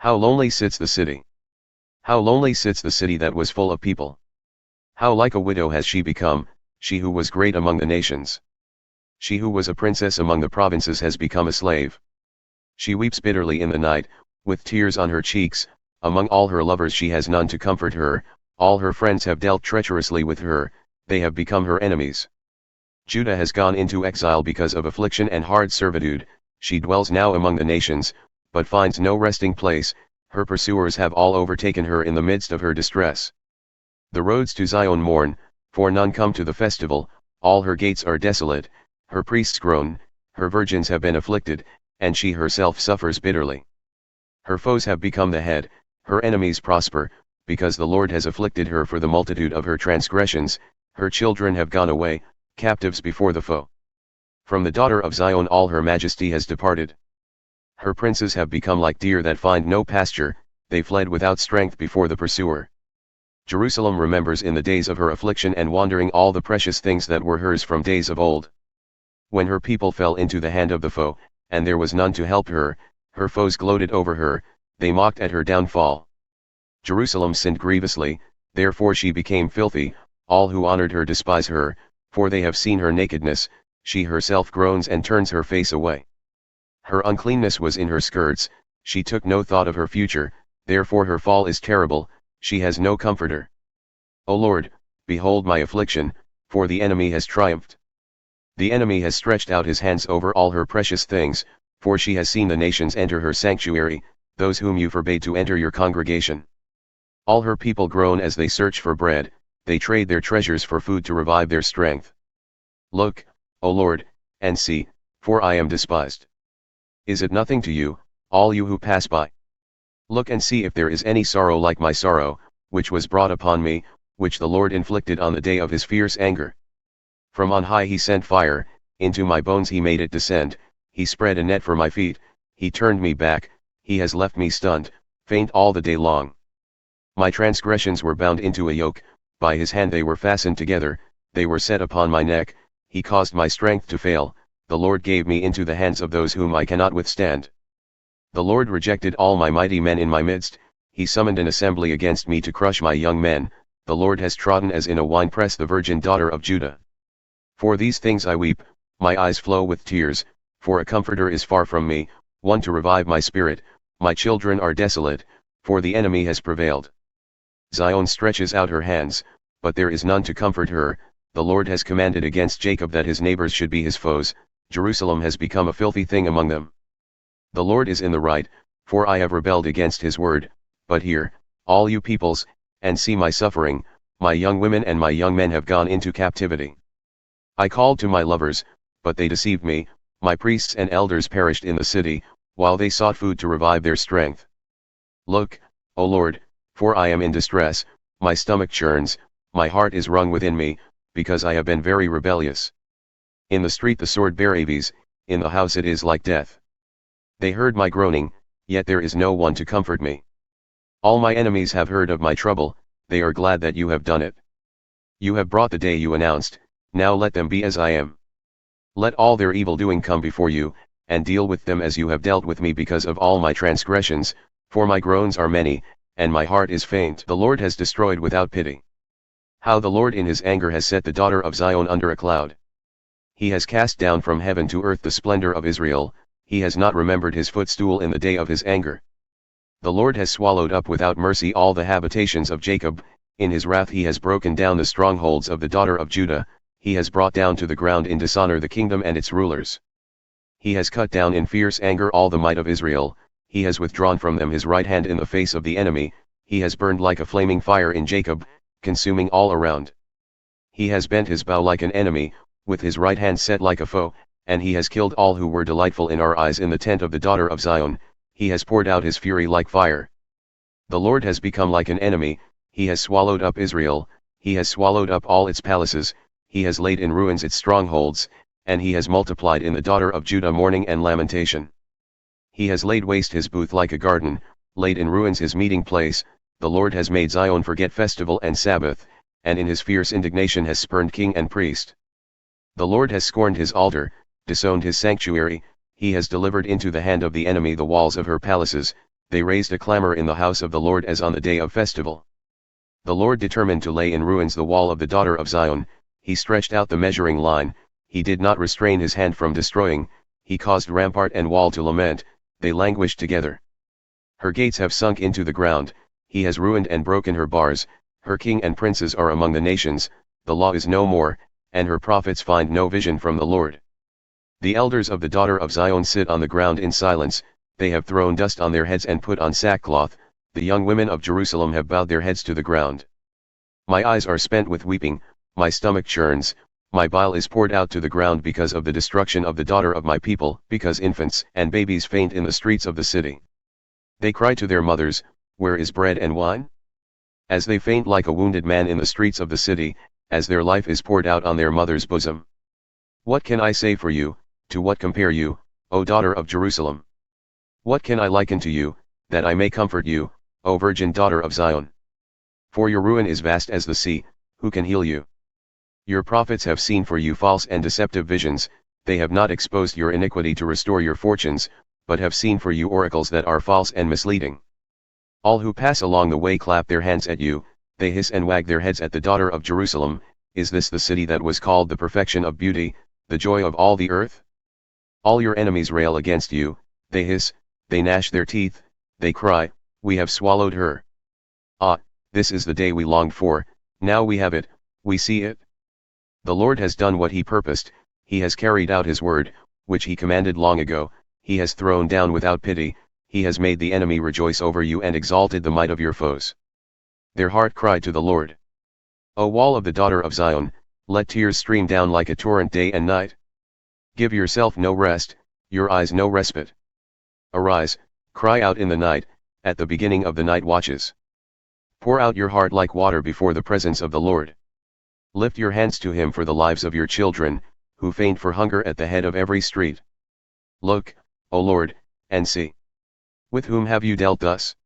How lonely sits the city! How lonely sits the city that was full of people! How like a widow has she become, she who was great among the nations. She who was a princess among the provinces has become a slave. She weeps bitterly in the night, with tears on her cheeks. Among all her lovers she has none to comfort her, all her friends have dealt treacherously with her, they have become her enemies. Judah has gone into exile because of affliction and hard servitude, she dwells now among the nations, but finds no resting place, her pursuers have all overtaken her in the midst of her distress. The roads to Zion mourn, for none come to the festival, all her gates are desolate, her priests groan, her virgins have been afflicted, and she herself suffers bitterly. Her foes have become the head, her enemies prosper, because the Lord has afflicted her for the multitude of her transgressions, her children have gone away, captives before the foe. From the daughter of Zion all her majesty has departed. Her princes have become like deer that find no pasture, they fled without strength before the pursuer. Jerusalem remembers in the days of her affliction and wandering all the precious things that were hers from days of old. When her people fell into the hand of the foe, and there was none to help her, her foes gloated over her, they mocked at her downfall. Jerusalem sinned grievously, therefore she became filthy, all who honored her despise her, for they have seen her nakedness, she herself groans and turns her face away. Her uncleanness was in her skirts, she took no thought of her future, therefore her fall is terrible, she has no comforter. O Lord, behold my affliction, for the enemy has triumphed. The enemy has stretched out his hands over all her precious things, for she has seen the nations enter her sanctuary, those whom you forbade to enter your congregation. All her people groan as they search for bread, they trade their treasures for food to revive their strength. Look, O Lord, and see, for I am despised. Is it nothing to you, all you who pass by? Look and see if there is any sorrow like my sorrow, which was brought upon me, which the Lord inflicted on the day of his fierce anger. From on high he sent fire, into my bones he made it descend, he spread a net for my feet, he turned me back, he has left me stunned, faint all the day long. My transgressions were bound into a yoke, by his hand they were fastened together, they were set upon my neck, he caused my strength to fail, the Lord gave me into the hands of those whom I cannot withstand. The Lord rejected all my mighty men in my midst, he summoned an assembly against me to crush my young men, the Lord has trodden as in a winepress the virgin daughter of Judah. For these things I weep, my eyes flow with tears, for a comforter is far from me, one to revive my spirit, my children are desolate, for the enemy has prevailed. Zion stretches out her hands, but there is none to comfort her, the Lord has commanded against Jacob that his neighbors should be his foes, Jerusalem has become a filthy thing among them. The Lord is in the right, for I have rebelled against his word, but hear, all you peoples, and see my suffering, my young women and my young men have gone into captivity. I called to my lovers, but they deceived me, my priests and elders perished in the city, while they sought food to revive their strength. Look, O Lord, for I am in distress, my stomach churns, my heart is wrung within me, because I have been very rebellious. In the street the sword bare Aves, in the house it is like death. They heard my groaning, yet there is no one to comfort me. All my enemies have heard of my trouble, they are glad that you have done it. You have brought the day you announced, now let them be as I am. Let all their evil doing come before you, and deal with them as you have dealt with me because of all my transgressions, for my groans are many, and my heart is faint. The Lord has destroyed without pity. How the Lord in his anger has set the daughter of Zion under a cloud. He has cast down from heaven to earth the splendor of Israel, he has not remembered his footstool in the day of his anger. The Lord has swallowed up without mercy all the habitations of Jacob, in his wrath he has broken down the strongholds of the daughter of Judah, he has brought down to the ground in dishonor the kingdom and its rulers. He has cut down in fierce anger all the might of Israel, he has withdrawn from them his right hand in the face of the enemy, he has burned like a flaming fire in Jacob, consuming all around. He has bent his bow like an enemy, with his right hand set like a foe, and he has killed all who were delightful in our eyes in the tent of the daughter of Zion, he has poured out his fury like fire. The Lord has become like an enemy, he has swallowed up Israel, he has swallowed up all its palaces, he has laid in ruins its strongholds, and he has multiplied in the daughter of Judah mourning and lamentation. He has laid waste his booth like a garden, laid in ruins his meeting place, the Lord has made Zion forget festival and Sabbath, and in his fierce indignation has spurned king and priest. The Lord has scorned his altar, disowned his sanctuary, he has delivered into the hand of the enemy the walls of her palaces, they raised a clamor in the house of the Lord as on the day of festival. The Lord determined to lay in ruins the wall of the daughter of Zion, he stretched out the measuring line, he did not restrain his hand from destroying, he caused rampart and wall to lament, they languished together. Her gates have sunk into the ground, he has ruined and broken her bars, her king and princes are among the nations, the law is no more, and her prophets find no vision from the Lord. The elders of the daughter of Zion sit on the ground in silence, they have thrown dust on their heads and put on sackcloth, the young women of Jerusalem have bowed their heads to the ground. My eyes are spent with weeping, my stomach churns, my bile is poured out to the ground because of the destruction of the daughter of my people, because infants and babies faint in the streets of the city. They cry to their mothers, where is bread and wine? As they faint like a wounded man in the streets of the city, as their life is poured out on their mother's bosom. What can I say for you, to what compare you, O daughter of Jerusalem? What can I liken to you, that I may comfort you, O virgin daughter of Zion? For your ruin is vast as the sea, who can heal you? Your prophets have seen for you false and deceptive visions, they have not exposed your iniquity to restore your fortunes, but have seen for you oracles that are false and misleading. All who pass along the way clap their hands at you, they hiss and wag their heads at the daughter of Jerusalem, is this the city that was called the perfection of beauty, the joy of all the earth? All your enemies rail against you, they hiss, they gnash their teeth, they cry, we have swallowed her. Ah, this is the day we longed for, now we have it, we see it. The Lord has done what he purposed, he has carried out his word, which he commanded long ago, he has thrown down without pity, he has made the enemy rejoice over you and exalted the might of your foes. Their heart cried to the Lord. O wall of the daughter of Zion, let tears stream down like a torrent day and night. Give yourself no rest, your eyes no respite. Arise, cry out in the night, at the beginning of the night watches. Pour out your heart like water before the presence of the Lord. Lift your hands to him for the lives of your children, who faint for hunger at the head of every street. Look, O Lord, and see. With whom have you dealt thus?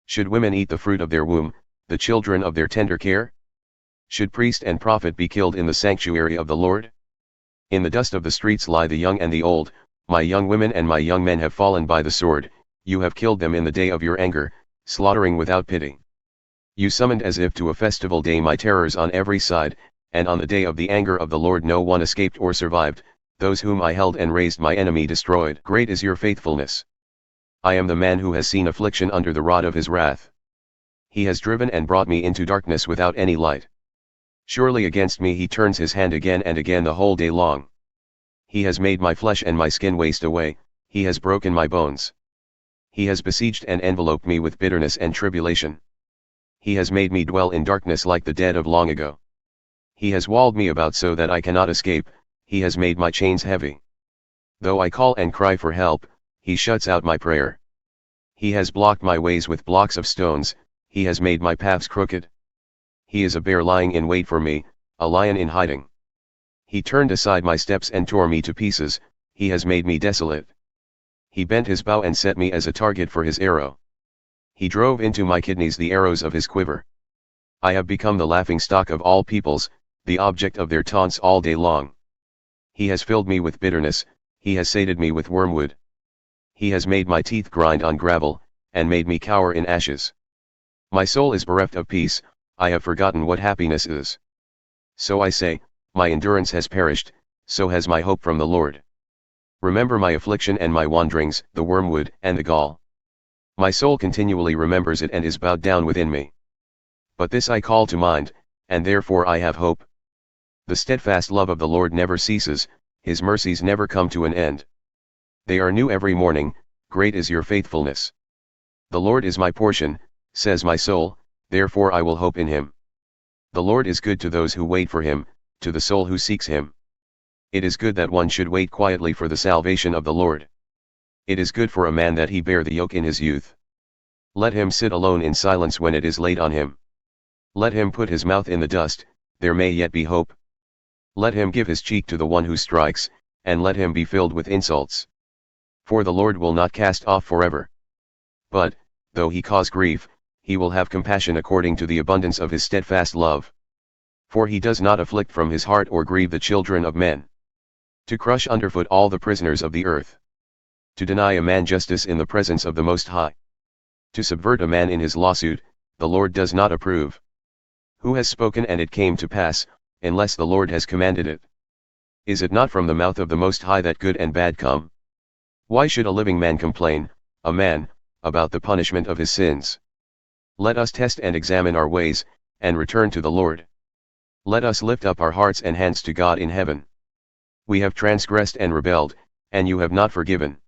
Should women eat the fruit of their womb, the children of their tender care? Should priest and prophet be killed in the sanctuary of the Lord? In the dust of the streets lie the young and the old, my young women and my young men have fallen by the sword, you have killed them in the day of your anger, slaughtering without pity. You summoned as if to a festival day my terrors on every side, and on the day of the anger of the Lord no one escaped or survived, those whom I held and raised my enemy destroyed. Great is your faithfulness. I am the man who has seen affliction under the rod of his wrath. He has driven and brought me into darkness without any light. Surely against me he turns his hand again and again the whole day long. He has made my flesh and my skin waste away, he has broken my bones. He has besieged and enveloped me with bitterness and tribulation. He has made me dwell in darkness like the dead of long ago. He has walled me about so that I cannot escape, he has made my chains heavy. Though I call and cry for help, he shuts out my prayer. He has blocked my ways with blocks of stones, he has made my paths crooked. He is a bear lying in wait for me, a lion in hiding. He turned aside my steps and tore me to pieces, he has made me desolate. He bent his bow and set me as a target for his arrow. He drove into my kidneys the arrows of his quiver. I have become the laughingstock of all peoples, the object of their taunts all day long. He has filled me with bitterness, he has sated me with wormwood. He has made my teeth grind on gravel, and made me cower in ashes. My soul is bereft of peace, I have forgotten what happiness is. So I say, my endurance has perished, so has my hope from the Lord. Remember my affliction and my wanderings, the wormwood and the gall. My soul continually remembers it and is bowed down within me. But this I call to mind, and therefore I have hope. The steadfast love of the Lord never ceases, his mercies never come to an end. They are new every morning, great is your faithfulness. The Lord is my portion, says my soul, therefore I will hope in him. The Lord is good to those who wait for him, to the soul who seeks him. It is good that one should wait quietly for the salvation of the Lord. It is good for a man that he bear the yoke in his youth. Let him sit alone in silence when it is laid on him. Let him put his mouth in the dust, there may yet be hope. Let him give his cheek to the one who strikes, and let him be filled with insults. For the Lord will not cast off forever. But, though he cause grief, he will have compassion according to the abundance of his steadfast love. For he does not afflict from his heart or grieve the children of men. To crush underfoot all the prisoners of the earth. To deny a man justice in the presence of the Most High. To subvert a man in his lawsuit, the Lord does not approve. Who has spoken and it came to pass, unless the Lord has commanded it? Is it not from the mouth of the Most High that good and bad come? Why should a living man complain, a man, about the punishment of his sins? Let us test and examine our ways, and return to the Lord. Let us lift up our hearts and hands to God in heaven. We have transgressed and rebelled, and you have not forgiven.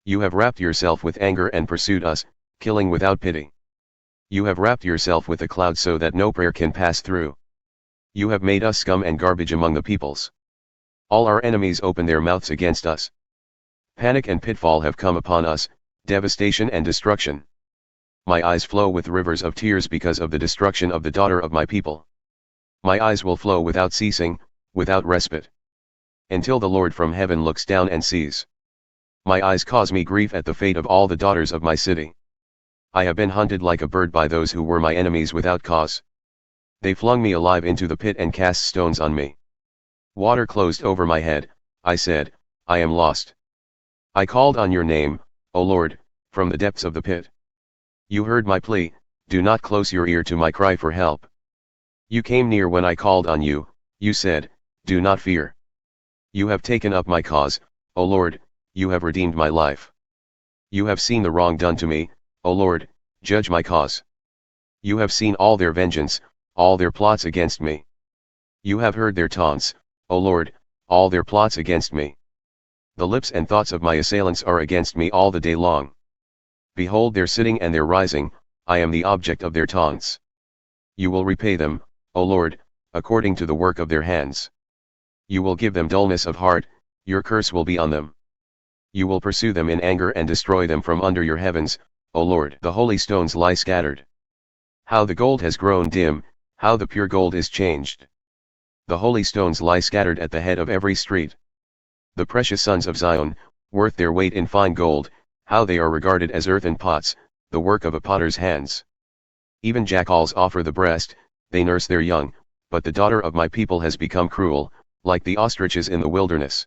You have wrapped yourself with anger and pursued us, killing without pity. You have wrapped yourself with a cloud so that no prayer can pass through. You have made us scum and garbage among the peoples. All our enemies open their mouths against us. Panic and pitfall have come upon us, devastation and destruction. My eyes flow with rivers of tears because of the destruction of the daughter of my people. My eyes will flow without ceasing, without respite, until the Lord from heaven looks down and sees. My eyes cause me grief at the fate of all the daughters of my city. I have been hunted like a bird by those who were my enemies without cause. They flung me alive into the pit and cast stones on me. Water closed over my head. I said, I am lost. I called on your name, O Lord, from the depths of the pit. You heard my plea. Do not close your ear to my cry for help. You came near when I called on you. You said, do not fear. You have taken up my cause, O Lord, you have redeemed my life. You have seen the wrong done to me, O Lord, judge my cause. You have seen all their vengeance, all their plots against me. You have heard their taunts, O Lord, all their plots against me. The lips and thoughts of my assailants are against me all the day long. Behold their sitting and their rising, I am the object of their taunts. You will repay them, O Lord, according to the work of their hands. You will give them dullness of heart, your curse will be on them. You will pursue them in anger and destroy them from under your heavens, O Lord. The holy stones lie scattered. How the gold has grown dim, how the pure gold is changed. The holy stones lie scattered at the head of every street. The precious sons of Zion, worth their weight in fine gold, how they are regarded as earthen pots, the work of a potter's hands. Even jackals offer the breast, they nurse their young, but the daughter of my people has become cruel, like the ostriches in the wilderness.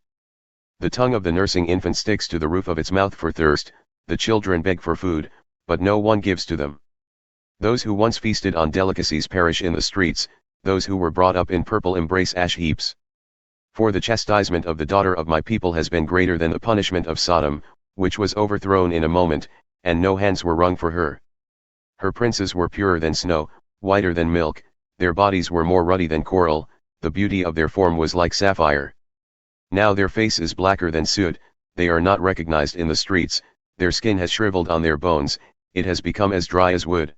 The tongue of the nursing infant sticks to the roof of its mouth for thirst, the children beg for food, but no one gives to them. Those who once feasted on delicacies perish in the streets, those who were brought up in purple embrace ash heaps. For the chastisement of the daughter of my people has been greater than the punishment of Sodom, which was overthrown in a moment, and no hands were wrung for her. Her princes were purer than snow, whiter than milk, their bodies were more ruddy than coral, the beauty of their form was like sapphire. Now their face is blacker than soot, they are not recognized in the streets, their skin has shriveled on their bones, it has become as dry as wood.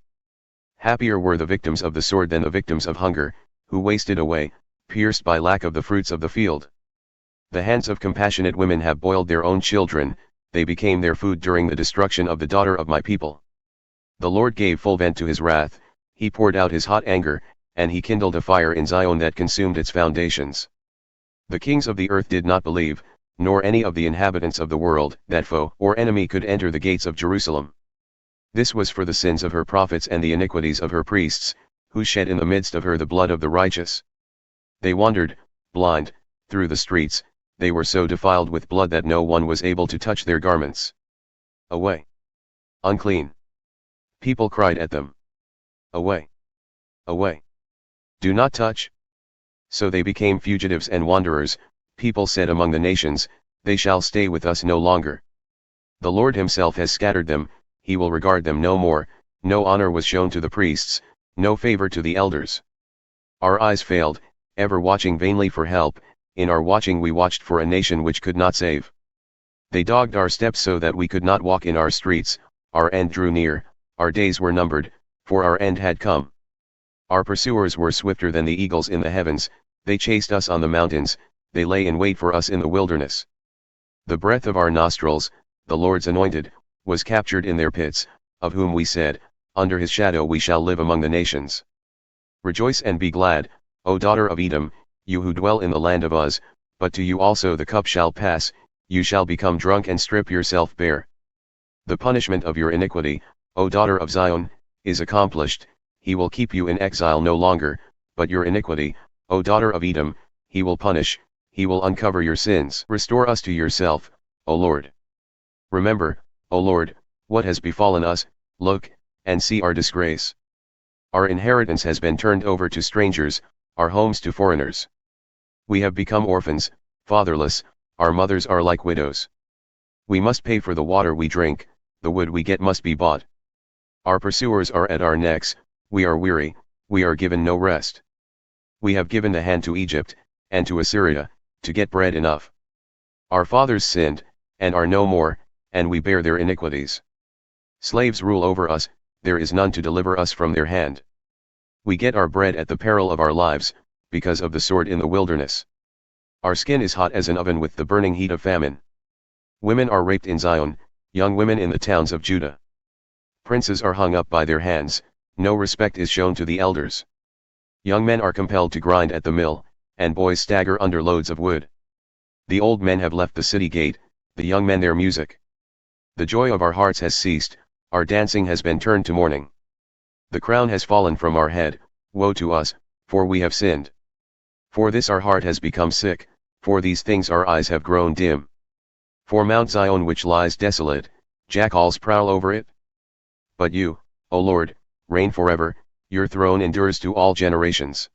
Happier were the victims of the sword than the victims of hunger, who wasted away, pierced by lack of the fruits of the field. The hands of compassionate women have boiled their own children, they became their food during the destruction of the daughter of my people. The Lord gave full vent to his wrath, he poured out his hot anger, and he kindled a fire in Zion that consumed its foundations. The kings of the earth did not believe, nor any of the inhabitants of the world, that foe or enemy could enter the gates of Jerusalem. This was for the sins of her prophets and the iniquities of her priests, who shed in the midst of her the blood of the righteous. They wandered, blind, through the streets, they were so defiled with blood that no one was able to touch their garments. Away! Unclean! People cried at them. Away! Away! Do not touch! So they became fugitives and wanderers, people said among the nations, they shall stay with us no longer. The Lord himself has scattered them, he will regard them no more, no honor was shown to the priests, no favor to the elders. Our eyes failed, ever watching vainly for help, in our watching we watched for a nation which could not save. They dogged our steps so that we could not walk in our streets, our end drew near, our days were numbered, for our end had come. Our pursuers were swifter than the eagles in the heavens, they chased us on the mountains, they lay in wait for us in the wilderness. The breath of our nostrils, the Lord's anointed, was captured in their pits, of whom we said, under his shadow we shall live among the nations. Rejoice and be glad, O daughter of Edom, you who dwell in the land of Uz, but to you also the cup shall pass, you shall become drunk and strip yourself bare. The punishment of your iniquity, O daughter of Zion, is accomplished, he will keep you in exile no longer, but your iniquity, O daughter of Edom, he will punish, he will uncover your sins. Restore us to yourself, O Lord. Remember, O Lord, what has befallen us, look, and see our disgrace. Our inheritance has been turned over to strangers, our homes to foreigners. We have become orphans, fatherless, our mothers are like widows. We must pay for the water we drink, the wood we get must be bought. Our pursuers are at our necks, we are weary, we are given no rest. We have given the hand to Egypt, and to Assyria, to get bread enough. Our fathers sinned, and are no more, and we bear their iniquities. Slaves rule over us, there is none to deliver us from their hand. We get our bread at the peril of our lives, because of the sword in the wilderness. Our skin is hot as an oven with the burning heat of famine. Women are raped in Zion, young women in the towns of Judah. Princes are hung up by their hands, no respect is shown to the elders. Young men are compelled to grind at the mill, and boys stagger under loads of wood. The old men have left the city gate, the young men their music. The joy of our hearts has ceased, our dancing has been turned to mourning. The crown has fallen from our head, woe to us, for we have sinned. For this our heart has become sick, for these things our eyes have grown dim. For Mount Zion which lies desolate, jackals prowl over it. But you, O Lord, reign forever, your throne endures to all generations.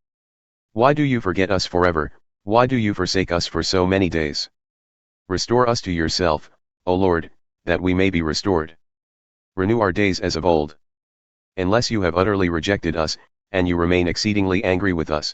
Why do you forget us forever, why do you forsake us for so many days? Restore us to yourself, O Lord, that we may be restored. Renew our days as of old. Unless you have utterly rejected us, and you remain exceedingly angry with us.